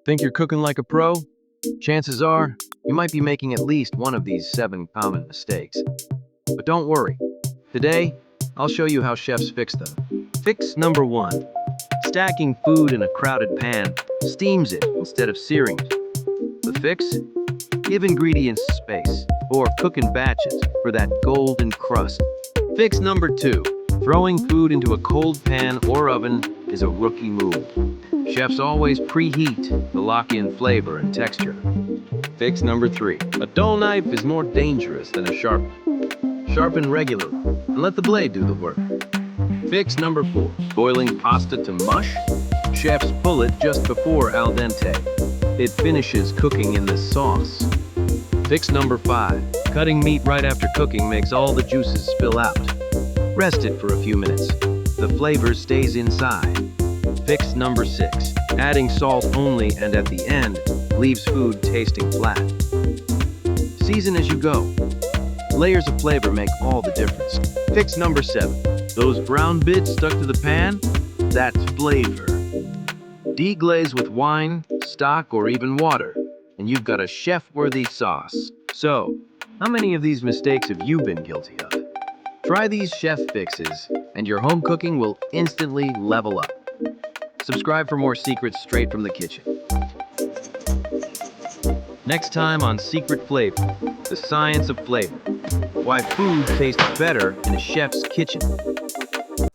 Think you're cooking like a pro? Chances are, you might be making at least one of these 7 common mistakes. But don't worry. Today, I'll show you how chefs fix them. Fix number 1. Stacking food in a crowded pan steams it instead of searing it. The fix? Give ingredients space, or cook in batches for that golden crust. Fix number 2. Throwing food into a cold pan or oven is a rookie move. Chefs always preheat to lock in flavor and texture. Fix number 3. A dull knife is more dangerous than a sharp one. Sharpen regularly and let the blade do the work. Fix number 4. Boiling pasta to mush? Chefs pull it just before al dente. It finishes cooking in the sauce. Fix number 5. Cutting meat right after cooking makes all the juices spill out. Rest it for a few minutes. The flavor stays inside. Fix number 6. Adding salt only and at the end leaves food tasting flat. Season as you go. Layers of flavor make all the difference. Fix number 7. Those brown bits stuck to the pan? That's flavor. Deglaze with wine, stock, or even water, and you've got a chef-worthy sauce. So, how many of these mistakes have you been guilty of? Try these chef fixes, and your home cooking will instantly level up. Subscribe for more secrets straight from the kitchen. Next time on Secret Flavor, the science of flavor. Why food tastes better in a chef's kitchen.